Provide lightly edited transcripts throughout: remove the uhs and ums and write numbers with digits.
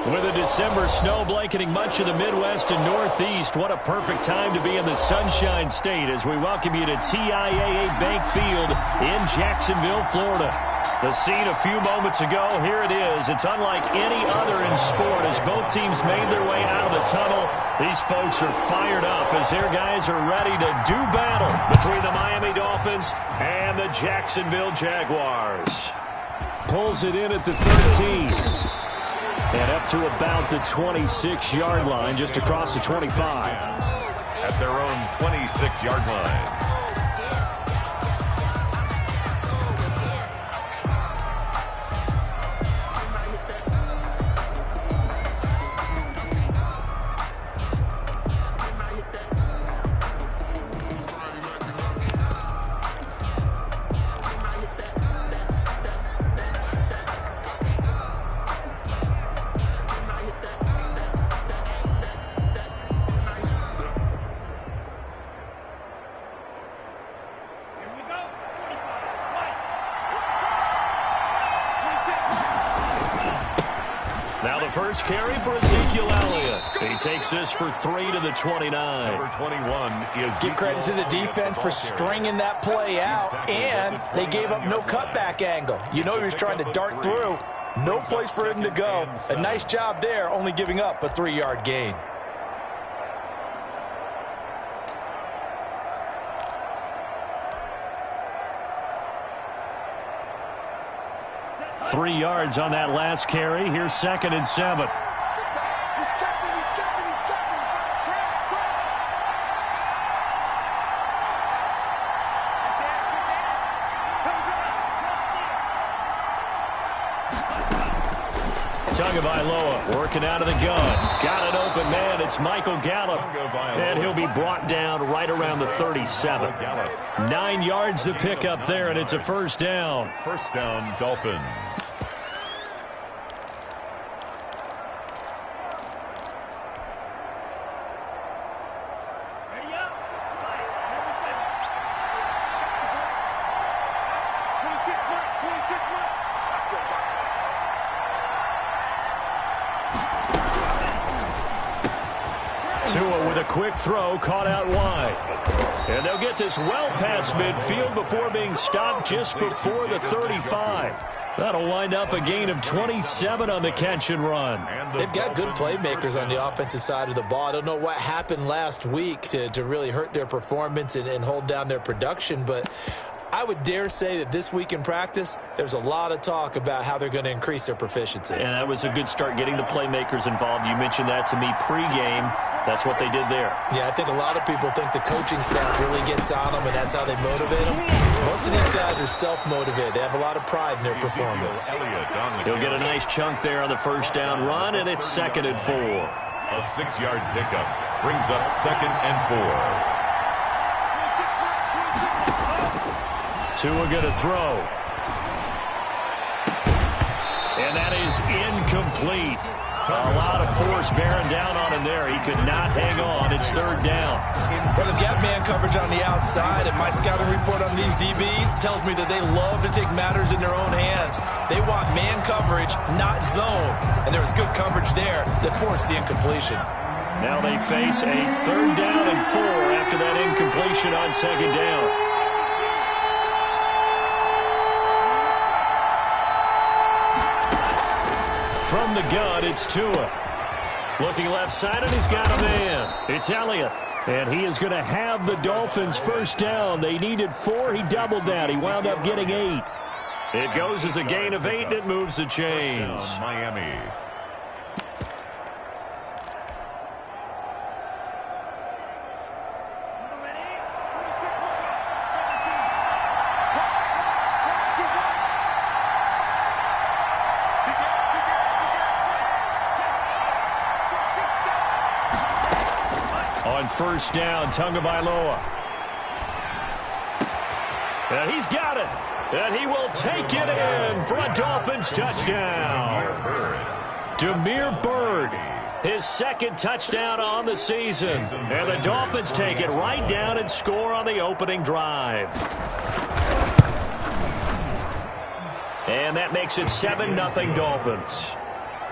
With a December snow blanketing much of the Midwest and Northeast, what a perfect time to be in the Sunshine State as we welcome you to TIAA Bank Field in Jacksonville, Florida. The scene a few moments ago, here it is. It's unlike any other in sport as both teams made their way out of the tunnel. These folks are fired up as their guys are ready to do battle between the Miami Dolphins and the Jacksonville Jaguars. Pulls it in at the 13. And up to about the 26-yard line, just across the 25. At their own 26-yard line. First carry for Ezekiel Elliott. He takes this for 3 to the 29. Number 21 is. Give credit to the defense for stringing that play out, and they gave up no cutback angle. You know he was trying to dart through. No place for him to go. A nice job there, only giving up a 3-yard gain. Three yards on that last carry. Here's 2nd and 7. Tagovailoa working out of the gun. Got an open man. It's Michael Gallup. And he'll be brought down right around the 37. 9 yards to pick up there, and it's a first down. First down, Dolphins. Quick throw caught out wide. And they'll get this well past midfield before being stopped just before the 35. That'll wind up a gain of 27 on the catch and run. They've got good playmakers on the offensive side of the ball. I don't know what happened last week to really hurt their performance and hold down their production, but I would dare say that this week in practice, there's a lot of talk about how they're going to increase their proficiency. And that was a good start, getting the playmakers involved. You mentioned that to me pregame. That's what they did there. Yeah, I think a lot of people think the coaching staff really gets on them, and that's how they motivate them. Most of these guys are self-motivated. They have a lot of pride in their performance. He'll get a nice chunk there on the first down run, and it's 2nd and 4. A 6-yard pickup brings up 2nd and 4. Tua going to throw. And that is incomplete. A lot of force bearing down on him there. He could not hang on. It's 3rd down. Well, they've got man coverage on the outside, and my scouting report on these DBs tells me that they love to take matters in their own hands. They want man coverage, not zone. And there was good coverage there that forced the incompletion. Now they face a 3rd down and 4 after that incompletion on 2nd down. From the gun, it's Tua. Looking left side, and he's got a man. It's Elliott. And he is going to have the Dolphins first down. They needed 4. He doubled that. He wound up getting 8. It goes as a gain of 8, and it moves the chains. Miami. On first down, Tagovailoa. And he's got it. And he will take it in for a Dolphins touchdown. Damiere Byrd, his 2nd touchdown on the season. And the Dolphins take it right down and score on the opening drive. And that makes it 7-0 Dolphins.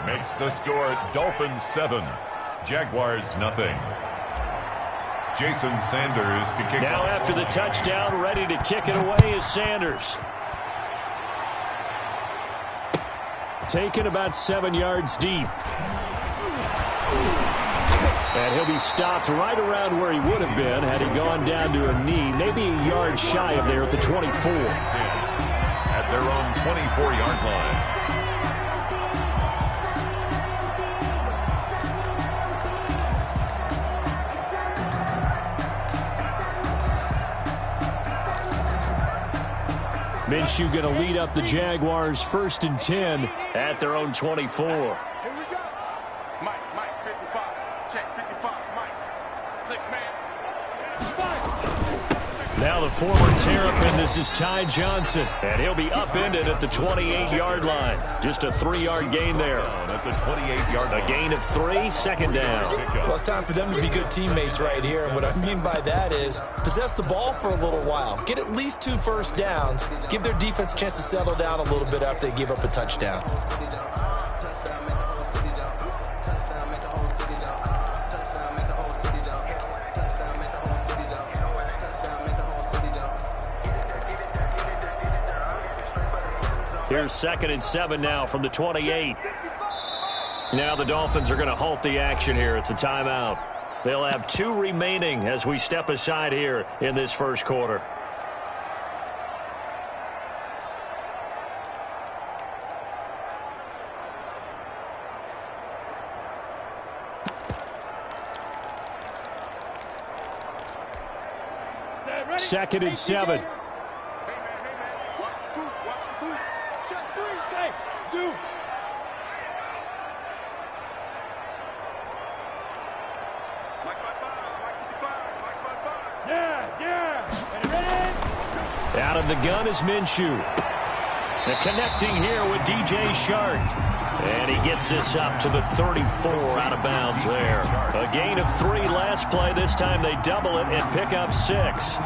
Makes the score Dolphins 7, Jaguars nothing. Jason Sanders to kick now off. After the touchdown, ready to kick it away is Sanders. Taken about 7 yards deep. And he'll be stopped right around where he would have been had he gone down to a knee, maybe a yard shy of there at the 24. At their own 24-yard line. Minshew going to lead up the Jaguars 1st and 10 at their own 24. Here we go. Mike, 55. Check, 55. Mike. 6 man. Now the former Terrapin, this is Ty Johnson, and he'll be upended at the 28-yard line. Just a 3-yard gain there. At the 28-yard line. A gain of 3, 2nd down. Well, it's time for them to be good teammates right here. And what I mean by that is possess the ball for a little while. Get at least 2 first downs. Give their defense a chance to settle down a little bit after they give up a touchdown. Here's 2nd and 7 now from the 28. Now the Dolphins are going to halt the action here. It's a timeout. They'll have 2 remaining as we step aside here in this first quarter. Second and 7. Out of the gun is Minshew. The connecting here with DJ Shark. And he gets this up to the 34 out of bounds there. A gain of 3 last play. This time they double it and pick up 6.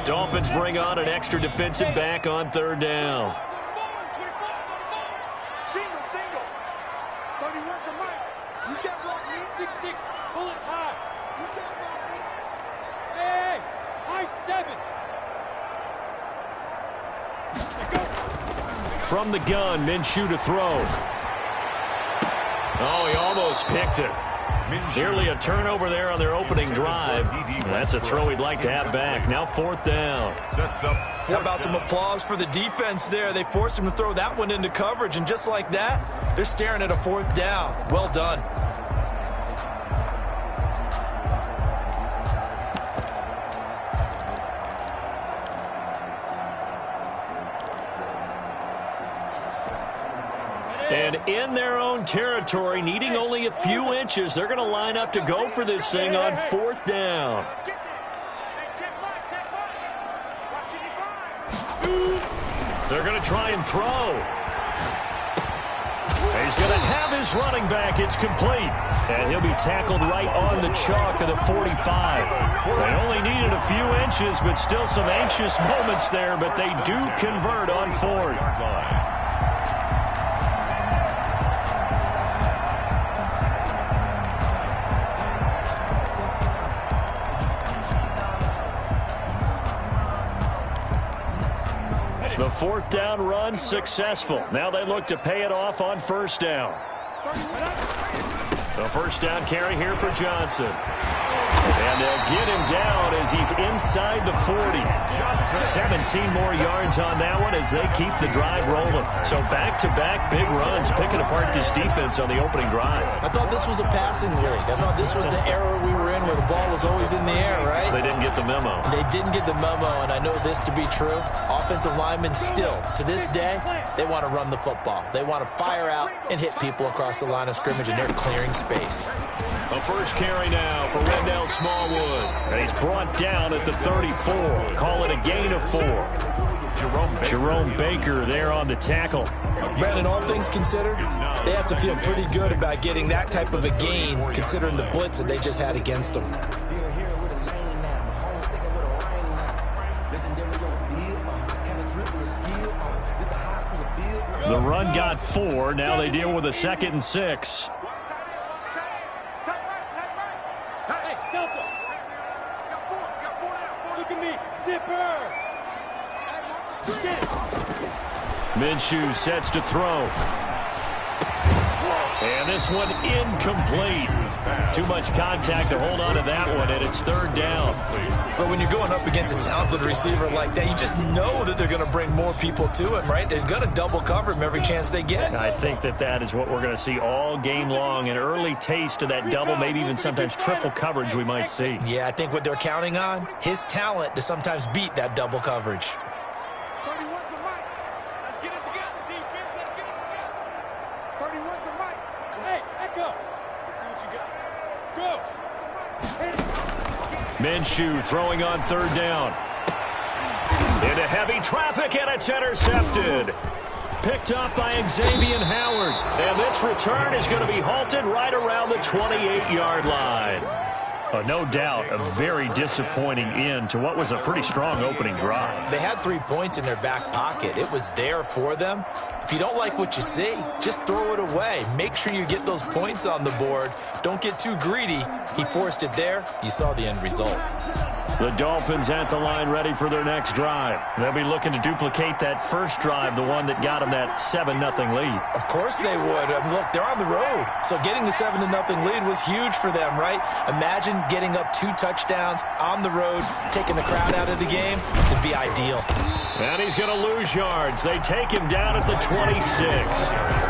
Dolphins bring on an extra defensive back on 3rd down. Single. 31's the mic. You can't block me. 6'6". Pull it high. You can't block me. Hey, high 7. From the gun, Minshew to throw. Oh, he almost picked it. Nearly a turnover there on their opening drive. That's a throw he'd like to have back. Now 4th down. Sets up. How about some applause for the defense there? They forced him to throw that one into coverage, and just like that, they're staring at a 4th down. Well done. And in their own territory, needing only a few inches, they're going to line up to go for this thing on 4th down. They're going to try and throw. He's going to have his running back. It's complete. And he'll be tackled right on the chalk of the 45. They only needed a few inches, but still some anxious moments there, but they do convert on 4th. The 4th down run successful. Now they look to pay it off on 1st down. The 1st down carry here for Johnson. And they'll get him down as he's inside the 40. 17 more yards on that one as they keep the drive rolling. So back-to-back big runs, picking apart this defense on the opening drive. I thought this was a passing league. I thought this was the era we were in where the ball was always in the air, right? They didn't get the memo. They didn't get the memo, and I know this to be true. Offensive linemen still, to this day, they want to run the football. They want to fire out and hit people across the line of scrimmage, and they're clearing space. A first carry now for Wendell Smallwood. And he's brought down at the 34. Call it a gain of 4. Jerome Baker there on the tackle. Brandon, all things considered, they have to feel pretty good about getting that type of a gain, considering the blitz that they just had against them. The run got 4. Now they deal with a 2nd and 6. Hey, Delta. Look at me. Zipper. Minshew sets to throw. And this one incomplete. Too much contact to hold on to that one, and it's 3rd down. But when you're going up against a talented receiver like that, you just know that they're going to bring more people to him, right? They're going to double cover him every chance they get. I think that is what we're going to see all game long, an early taste of that double, maybe even sometimes triple coverage we might see. Yeah, I think what they're counting on, his talent to sometimes beat that double coverage. 31's the mic. Let's get it together, defense. Let's get it together. 31's the mic. Hey, Echo. Let's see what you got. Go. Minshew throwing on 3rd down. Into heavy traffic, and it's intercepted. Picked up by Xavier Howard. And this return is going to be halted right around the 28-yard line. No doubt, a very disappointing end to what was a pretty strong opening drive. They had 3 points in their back pocket. It was there for them. If you don't like what you see, just throw it away. Make sure you get those points on the board. Don't get too greedy. He forced it there. You saw the end result. The Dolphins at the line ready for their next drive. They'll be looking to duplicate that first drive, the one that got them that 7-0 lead. Of course they would. Look, they're on the road. So getting the 7-0 lead was huge for them, right? Imagine getting up 2 touchdowns on the road, taking the crowd out of the game. It'd be ideal. And he's going to lose yards. They take him down at the 26.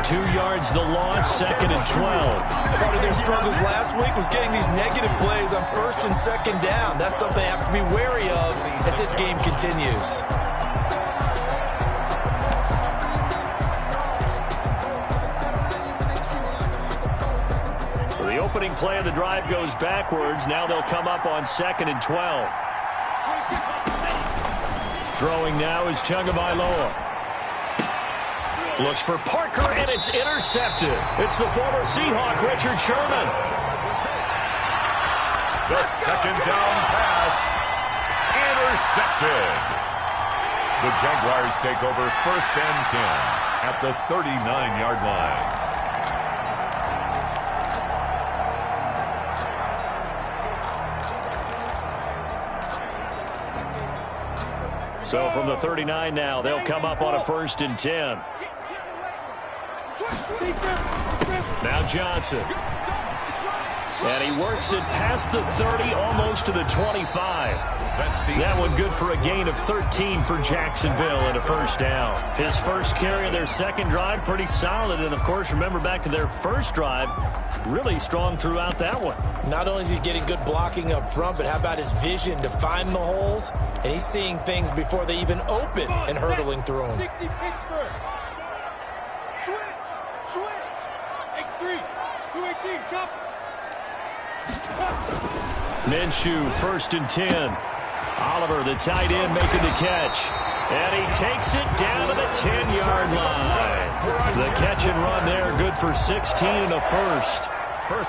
2 yards the loss, 2nd and 12. Part of their struggles last week was getting these negative plays on 1st and 2nd down. That's something they have to be wary of as this game continues. So the opening play of the drive goes backwards. Now they'll come up on 2nd and 12. Throwing now is Tagovailoa. Looks for Parker, and it's intercepted. It's the former Seahawk, Richard Sherman. The 2nd down pass, intercepted. The Jaguars take over 1st and 10 at the 39-yard line. So from the 39 now, they'll come up on a 1st and 10. Now Johnson. And he works it past the 30, almost to the 25. That one good for a gain of 13 for Jacksonville and a 1st down. His first carry of their 2nd drive, pretty solid. And, of course, remember back to their 1st drive, really strong throughout that one. Not only is he getting good blocking up front, but how about his vision to find the holes? And he's seeing things before they even open and hurtling through them. 60 Pittsburgh. Switch. X3. 218. Chop. Minshew, 1st and 10. Oliver, the tight end, making the catch. And he takes it down to the 10-yard line. The catch and run there, good for 16 and a 1st.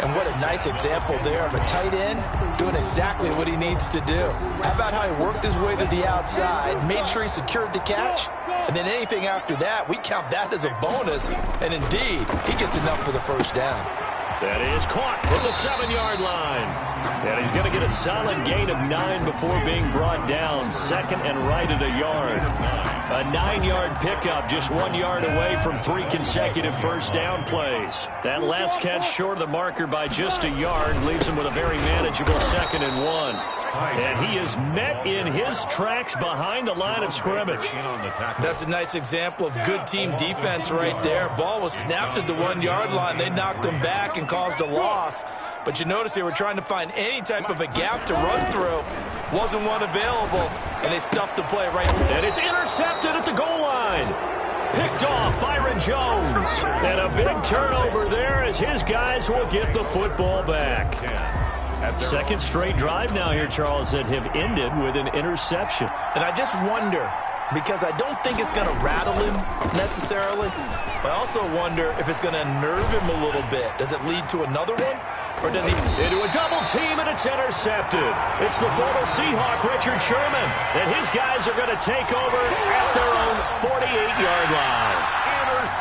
And what a nice example there of a tight end doing exactly what he needs to do. How about how he worked his way to the outside, made sure he secured the catch, and then anything after that, we count that as a bonus. And indeed, he gets enough for the 1st down. That is caught from the 7-yard line. And he's going to get a solid gain of 9 before being brought down. 2nd and right at a yard. A 9-yard pickup, just 1 yard away from 3 consecutive 1st down plays. That last catch short of the marker by just a yard leaves him with a very manageable 2nd and 1. And he is met in his tracks behind the line of scrimmage. That's a nice example of good team defense right there. Ball was snapped at the 1-yard line. They knocked him back and caused a loss. But you notice they were trying to find any type of a gap to run through. Wasn't one available, and they stuffed the play right. And it's intercepted at the goal line. Picked off Byron Jones. And a big turnover there as his guys will get the football back. Second straight drive now here, Charles, that have ended with an interception. And I just wonder, because I don't think it's going to rattle him necessarily, but I also wonder if it's going to nerve him a little bit. Does it lead to another one? Or does he... Into a double team, and it's intercepted. It's the former Seahawk, Richard Sherman, and his guys are going to take over at their own 48-yard line.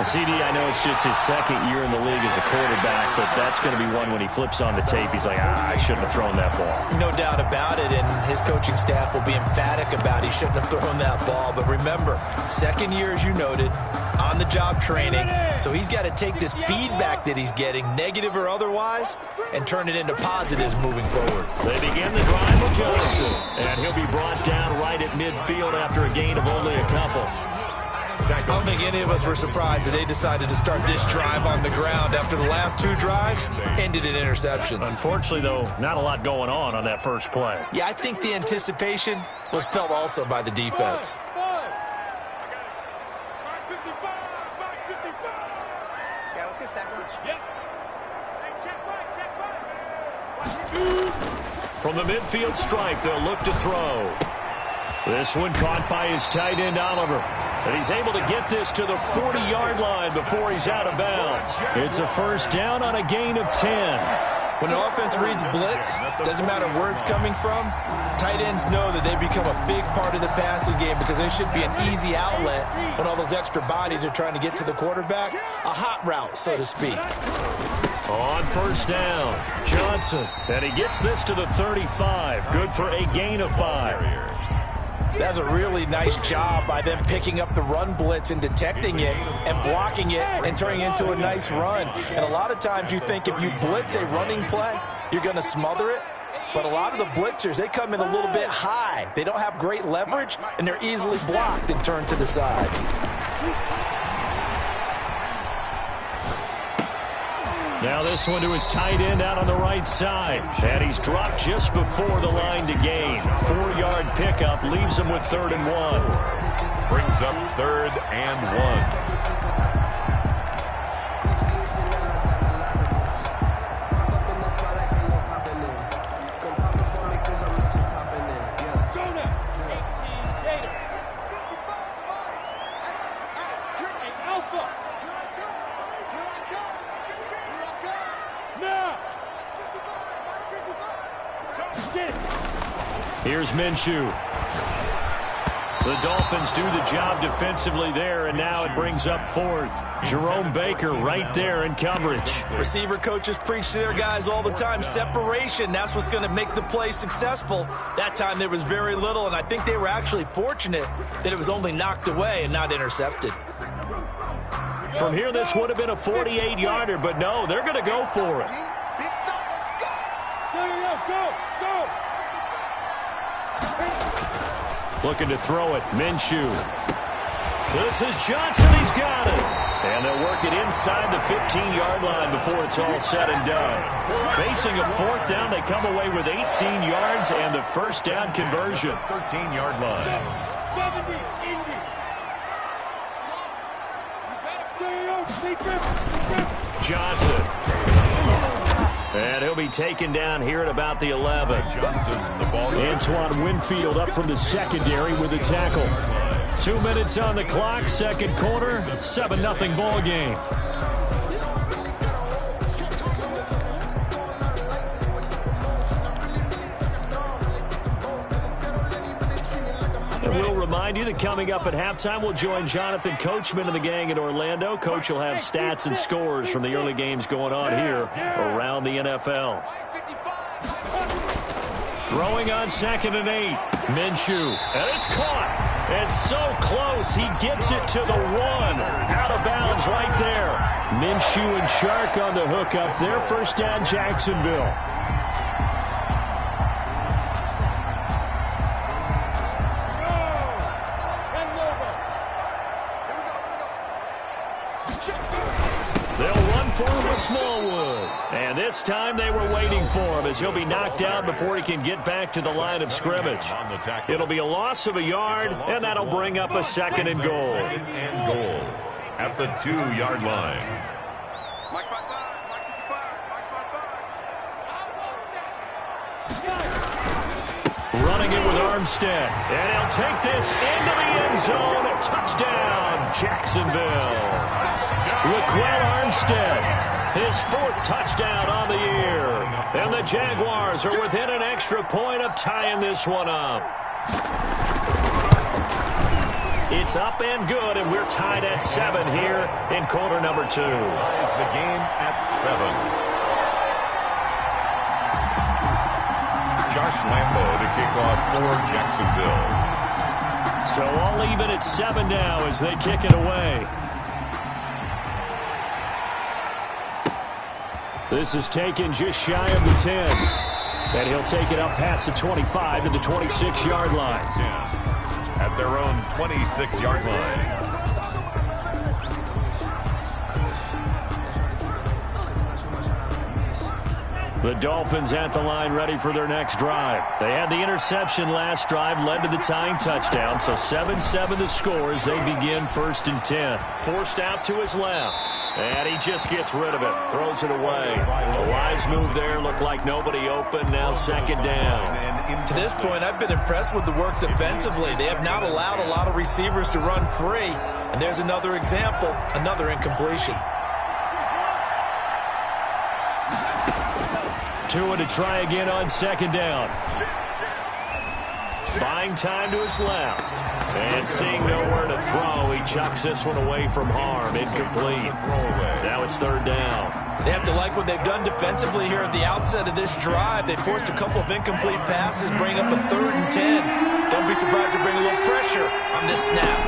CD, I know it's just his second year in the league as a quarterback, but that's going to be one when he flips on the tape. He's like, I shouldn't have thrown that ball. No doubt about it, and his coaching staff will be emphatic about he shouldn't have thrown that ball. But remember, second year, as you noted, on-the-job training, so he's got to take this feedback that he's getting, negative or otherwise, and turn it into positives moving forward. They begin the drive with Johnson, and he'll be brought down right at midfield after a gain of only a couple. I don't think any of us were surprised that they decided to start this drive on the ground after the last two drives ended in interceptions. Unfortunately, though, not a lot going on that first play. Yeah, I think the anticipation was felt also by the defense. Yeah, let's get sack lunch. Yep. From the midfield stripe, they'll look to throw. This one caught by his tight end, Oliver. And he's able to get this to the 40-yard line before he's out of bounds. It's a first down on a gain of 10. When an offense reads blitz, doesn't matter where it's coming from, tight ends know that they become a big part of the passing game because they should be an easy outlet when all those extra bodies are trying to get to the quarterback. A hot route, so to speak. On first down, Johnson. And he gets this to the 35. Good for a gain of 5. That's a really nice job by them picking up the run blitz and detecting it and blocking it and turning it into a nice run. And a lot of times you think if you blitz a running play, you're going to smother it. But a lot of the blitzers, they come in a little bit high. They don't have great leverage, and they're easily blocked and turned to the side. Now this one to his tight end out on the right side. And he's dropped just before the line to gain. 4-yard pickup leaves him with 3rd and 1. Brings up 3rd and 1. Here's Minshew. The Dolphins do the job defensively there, and now it brings up 4th. Jerome Baker right there in coverage. Receiver coaches preach to their guys all the time. Separation, that's what's going to make the play successful. That time there was very little, and I think they were actually fortunate that it was only knocked away and not intercepted. From here, this would have been a 48-yarder, but no, they're going to go for it. Go. Looking to throw it, Minshew. This is Johnson, he's got it. And they'll work it inside the 15-yard line before it's all said and done. Facing a 4th down, they come away with 18 yards and the first down conversion. 13-yard line. 70, Johnson. And he'll be taken down here at about the 11. Johnson, the ball. Antoine Winfield up from the secondary with the tackle. 2 minutes on the clock, second quarter, 7-0 ball game. And we'll remind you that coming up at halftime, we'll join Jonathan Coachman and the gang in Orlando. Coach will have stats and scores from the early games going on here around the NFL. Throwing on 2nd and 8. Minshew. And it's caught. And so close. He gets it to the 1. Out of bounds right there. Minshew and Shark on the hook up there. First down, Jacksonville. They'll run for him with Smallwood. And this time they were waiting for him as he'll be knocked out before he can get back to the line of scrimmage. It'll be a loss of a yard, and that'll bring up a second and goal. Second and goal at the 2-yard line. Running it with Armstead. And he'll take this into the end zone. A touchdown, Jacksonville. Raquel Armstead, his 4th touchdown on the year. And the Jaguars are within an extra point of tying this one up. It's up and good, and we're tied at 7 here in quarter number 2. Ties the game at 7. Josh Lambo to kick off for Jacksonville. So all even at 7 now as they kick it away. This is taken just shy of the 10. And he'll take it up past the 25 to the 26-yard line. At their own 26-yard line. The Dolphins at the line ready for their next drive. They had the interception last drive, led to the tying touchdown. So 7-7 the score as they begin 1st and 10. Forced out to his left. And he just gets rid of it. Throws it away. A wise move there. Looked like nobody open. Now 2nd down. To this point, I've been impressed with the work defensively. They have not allowed a lot of receivers to run free. And there's another example, another incompletion. Tua to try again on 2nd down. Buying time to his left. And seeing nowhere to throw, he chucks this one away from harm. Incomplete. Now it's 3rd down. They have to like what they've done defensively here at the outset of this drive. They forced a couple of incomplete passes, bring up a 3rd and 10. Don't be surprised to bring a little pressure on this snap.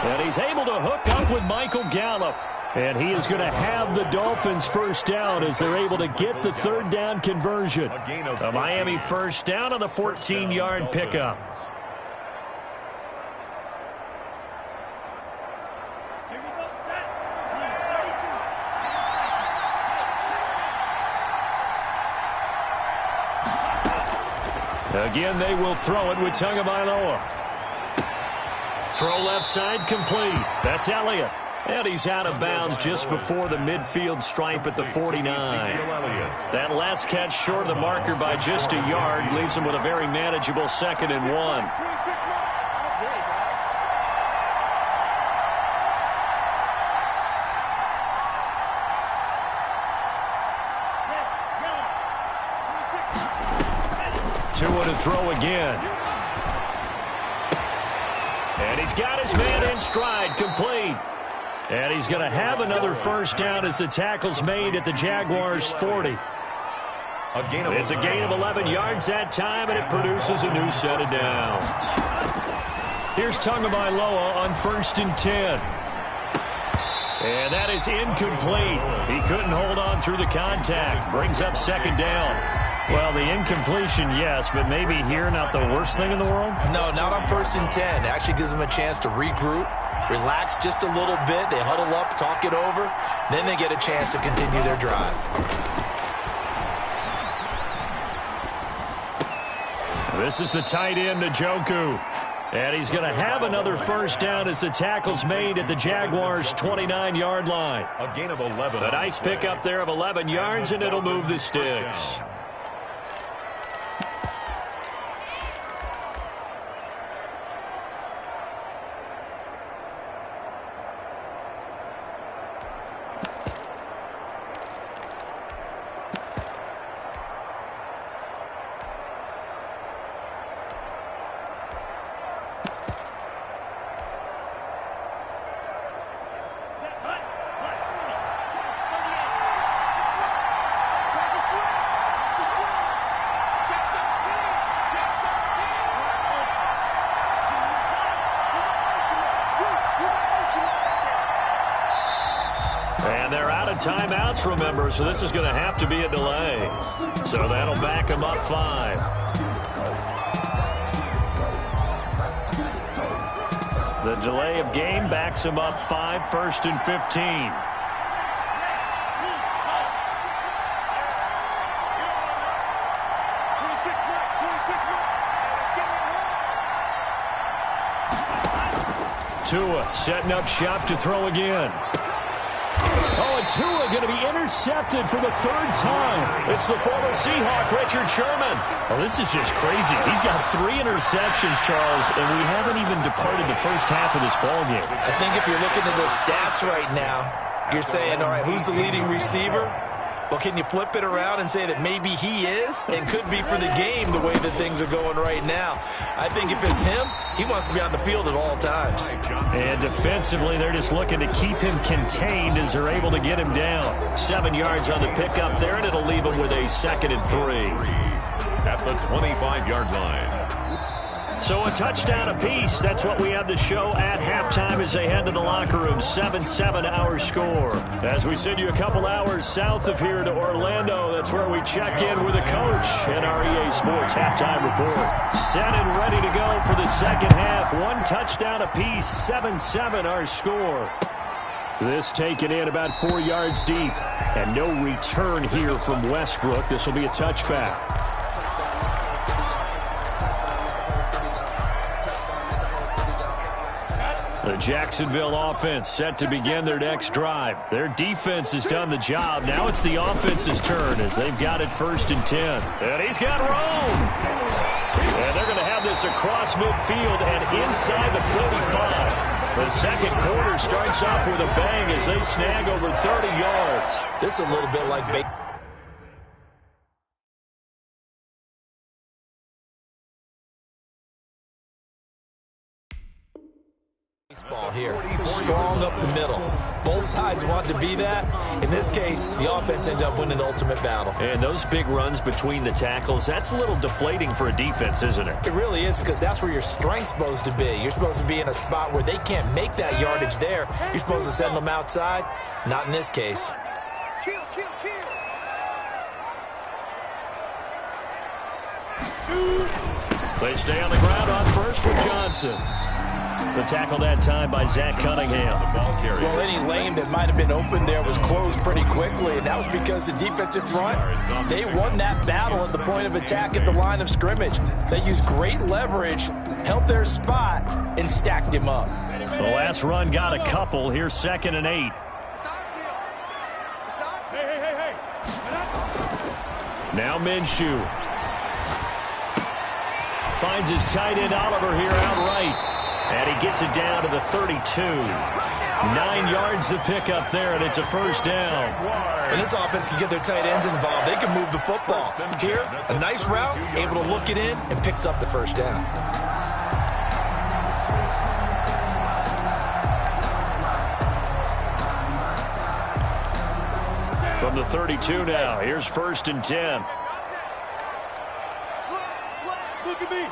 And he's able to hook up with Michael Gallup. And he is going to have the Dolphins 1st down as they're able to get the 3rd down conversion. A Miami 1st down on the 14-yard pickup. Again, they will throw it with Tagovailoa. Throw left side complete. That's Elliott. And he's out of bounds just before the midfield stripe at the 49. That last catch short of the marker by just a yard leaves him with a very manageable 2nd and 1. Tua to throw again. And he's got his man in stride, complete. And he's going to have another 1st down as the tackle's made at the Jaguars' 40. It's a gain of 11 yards that time, and it produces a new set of downs. Here's Tagovailoa on 1st and 10. And that is incomplete. He couldn't hold on through the contact. Brings up 2nd down. Well, the incompletion, yes, but maybe here not the worst thing in the world? No, not on 1st and 10. It actually gives them a chance to regroup, relax just a little bit. They huddle up, talk it over. Then they get a chance to continue their drive. This is the tight end, Njoku. And he's going to have another 1st down as the tackle's made at the Jaguars' 29-yard line. A gain of 11. A nice pickup there of 11 yards, and it'll move the sticks. Timeouts, remember, so this is going to have to be a delay. So that'll back them up 5. The delay of game backs him up 5, 1st and 15. Tua setting up shop to throw again. Oh, and Tua going to be intercepted for the 3rd time. It's the former Seahawk, Richard Sherman. Oh, this is just crazy. He's got 3 interceptions, Charles, and we haven't even departed the first half of this ballgame. I think if you're looking at the stats right now, you're saying, all right, who's the leading receiver? Well, can you flip it around and say that maybe he is and could be for the game the way that things are going right now? I think if it's him, he wants to be on the field at all times. And defensively, they're just looking to keep him contained as they're able to get him down. 7 yards on the pickup there, and it'll leave him with a 2nd and 3. At the 25-yard line. So a touchdown apiece. That's what we have to show at halftime as they head to the locker room. 7-7 our score. As we send you a couple hours south of here to Orlando, that's where we check in with the coach and our EA Sports halftime report. Set and ready to go for the second half. 1 touchdown apiece. 7-7 our score. This taken in about 4 yards deep. And no return here from Westbrook. This will be a touchback. The Jacksonville offense set to begin their next drive. Their defense has done the job. Now it's the offense's turn as they've got it 1st and 10. And he's got room. And they're going to have this across midfield and inside the 45. The second quarter starts off with a bang as they snag over 30 yards. This is a little bit like baseball here. Strong up the middle. Both sides want to be that. In this case, the offense ended up winning the ultimate battle. And those big runs between the tackles, that's a little deflating for a defense, isn't it? It really is, because that's where your strength's supposed to be. You're supposed to be in a spot where they can't make that yardage there. You're supposed to send them outside. Not in this case. Kill. They stay on the ground on first for Johnson. The tackle that time by Zach Cunningham. Well, any lane that might have been open there was closed pretty quickly, and that was because the defensive front, they won that battle at the point of attack at the line of scrimmage. They used great leverage, held their spot, and stacked him up. The last run got a couple. Here's 2nd and 8. Hey. Now Minshew. Finds his tight end Oliver here outright. And he gets it down to the 32. 9 yards to pick up there, and it's a 1st down. And this offense can get their tight ends involved. They can move the football. Here, a nice route, able to look it in, and picks up the 1st down. From the 32 now, here's 1st and 10. Look at me.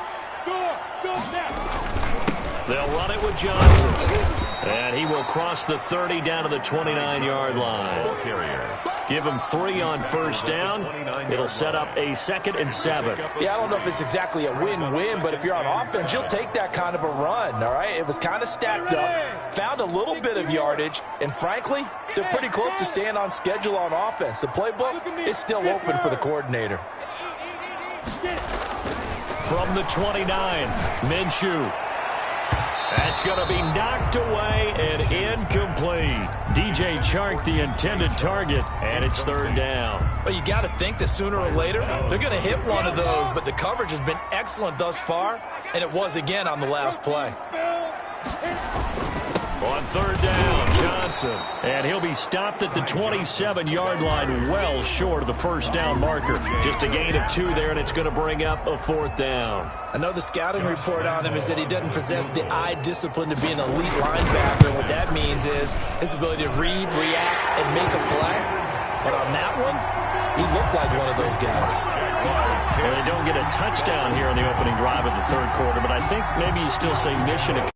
Go now. They'll run it with Johnson. And he will cross the 30 down to the 29-yard line. Give him 3 on 1st down. It'll set up a 2nd and 7. Yeah, I don't know if it's exactly a win-win, but if you're on offense, you'll take that kind of a run, all right? It was kind of stacked up, found a little bit of yardage, and frankly, they're pretty close to staying on schedule on offense. The playbook is still open for the coordinator. From the 29, Minshew. That's going to be knocked away and incomplete. DJ Chark, the intended target, and it's 3rd down. Well, you got to think that sooner or later they're going to hit one of those, but the coverage has been excellent thus far, and it was again on the last play. On 3rd down, Johnson. And he'll be stopped at the 27-yard line, well short of the 1st down marker. Just a gain of 2 there, and it's going to bring up a 4th down. I know the scouting report on him is that he doesn't possess the eye discipline to be an elite linebacker. What that means is his ability to read, react, and make a play. But on that one, he looked like one of those guys. Well, they don't get a touchdown here in the opening drive of the 3rd quarter, but I think maybe you still say mission accomplished.